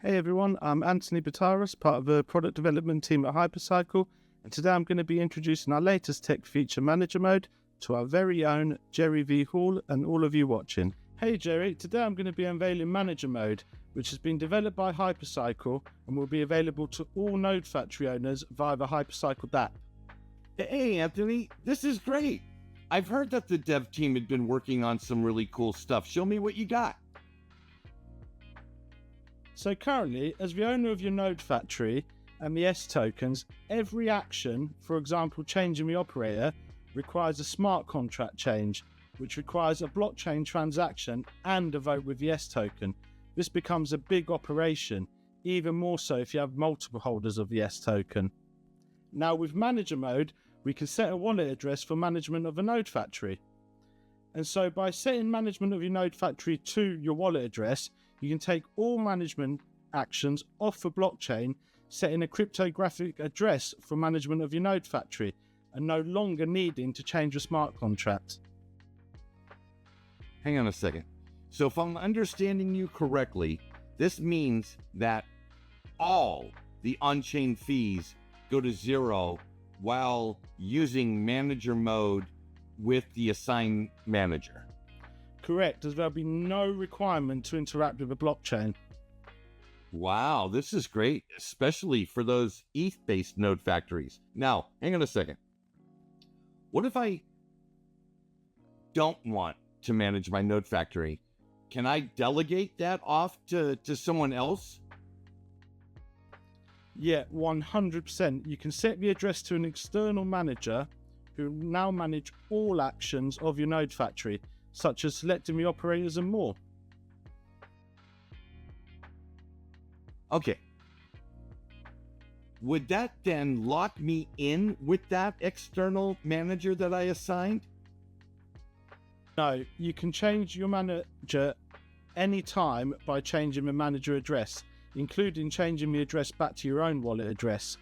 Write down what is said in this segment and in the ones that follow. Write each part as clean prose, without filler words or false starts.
Hey everyone, I'm Anthony Bataras, part of the product development team at HyperCycle, and today I'm going to be introducing our latest tech feature, Manager Mode, to our very own Jerry V. Hall and all of you watching. Hey Jerry, today I'm going to be unveiling Manager Mode, which has been developed by HyperCycle and will be available to all Node Factory owners via the HyperCycle app. Hey Anthony, this is great. I've heard that the dev team had been working on some really cool stuff. Show me what you got. So currently, as the owner of your Node Factory and the S tokens, every action, for example changing the operator, requires a smart contract change, which requires a blockchain transaction and a vote with the S token. This becomes a big operation, even more so if you have multiple holders of the S token. Now with Manager Mode, we can set a wallet address for management of a Node Factory. And so by setting management of your Node Factory to your wallet address, you can take all management actions off the blockchain, setting a cryptographic address for management of your Node Factory, and no longer needing to change your smart contract. Hang on a second. So if I'm understanding you correctly, this means that all the on-chain fees go to zero while using Manager Mode with the assigned manager. Correct, as there'll be no requirement to interact with the blockchain. Wow, this is great, especially for those ETH-based node factories. Now, hang on a second. What if I don't want to manage my node factory? Can I delegate that off to someone else? Yeah, 100%. You can set the address to an external manager who will now manage all actions of your node factory, such as selecting the operators and more. Okay. Would that then lock me in with that external manager that I assigned? No, you can change your manager anytime by changing the manager address, including changing the address back to your own wallet address.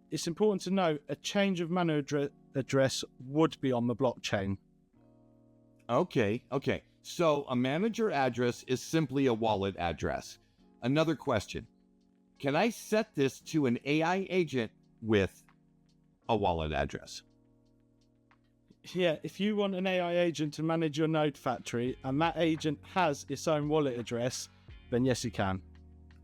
It's important to note a change of manager address would be on the blockchain. Okay. So a manager address is simply a wallet address. Another question. Can I set this to an AI agent with a wallet address? Yeah, if you want an AI agent to manage your node factory and that agent has its own wallet address, then yes, you can.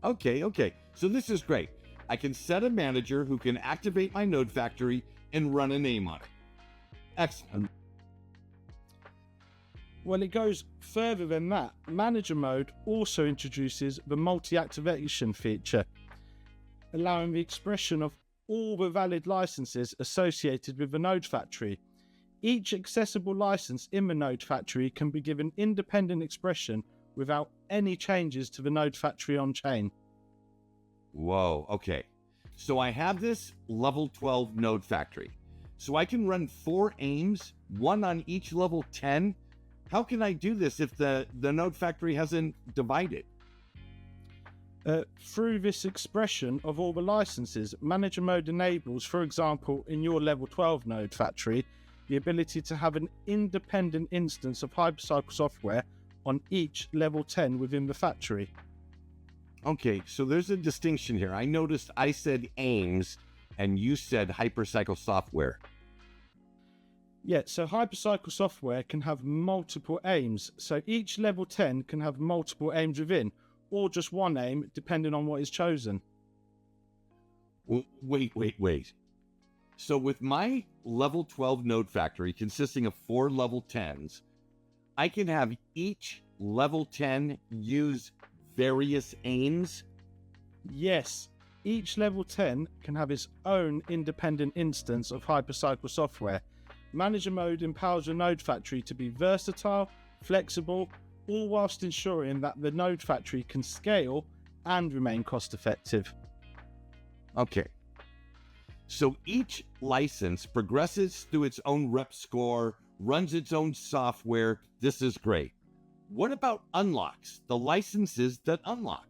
Okay. So this is great. I can set a manager who can activate my node factory and run a name on it. Excellent. Well, it goes further than that. Manager Mode also introduces the multi-activation feature, allowing the expression of all the valid licenses associated with the node factory. Each accessible license in the node factory can be given independent expression without any changes to the node factory on-chain. Whoa, okay. So I have this level 12 node factory. So I can run 4 aims, one on each level 10. How can I do this if the node factory hasn't divided? Through this expression of all the licenses, Manager Mode enables, for example, in your level 12 node factory, the ability to have an independent instance of HyperCycle software on each level 10 within the factory. Okay, so there's a distinction here. I noticed I said aims and you said HyperCycle software. Yeah, so HyperCycle software can have multiple aims. So each level 10 can have multiple aims within, or just one aim, depending on what is chosen. Wait. So with my level 12 node factory consisting of 4 level 10s, I can have each level 10 use various aims? Yes, each level 10 can have its own independent instance of HyperCycle software. Manager Mode empowers your node factory to be versatile, flexible, all whilst ensuring that the node factory can scale and remain cost effective. Okay. So each license progresses through its own rep score, runs its own software. This is great. What about unlocks, the licenses that unlock?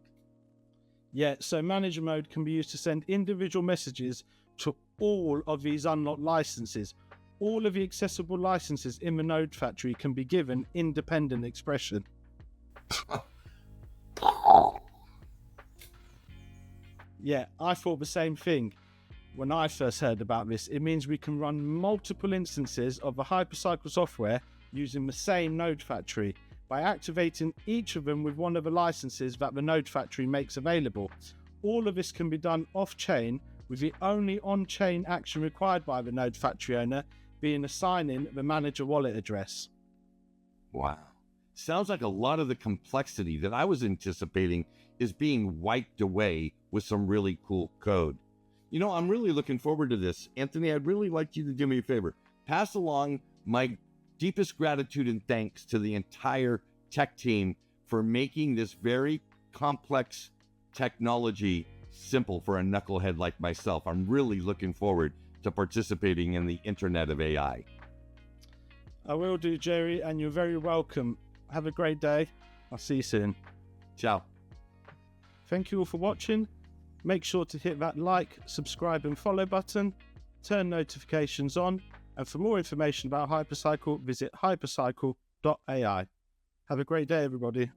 Yeah, so Manager Mode can be used to send individual messages to all of these unlocked licenses. All of the accessible licenses in the node factory can be given independent expression. Yeah, I thought the same thing when I first heard about this. It means we can run multiple instances of the HyperCycle software using the same node factory by activating each of them with one of the licenses that the node factory makes available. All of this can be done off-chain, with the only on-chain action required by the node factory owner being assigning the manager wallet address. Wow. Sounds like a lot of the complexity that I was anticipating is being wiped away with some really cool code. You know, I'm really looking forward to this. Anthony, I'd really like you to do me a favor. Pass along my deepest gratitude and thanks to the entire tech team for making this very complex technology simple for a knucklehead like myself. I'm really looking forward to participating in the Internet of AI. I will do, Jerry, and you're very welcome. Have a great day. I'll see you soon. Ciao. Thank you all for watching. Make sure to hit that like, subscribe and follow button. Turn notifications on. And for more information about HyperCycle, visit hypercycle.ai. Have a great day, everybody.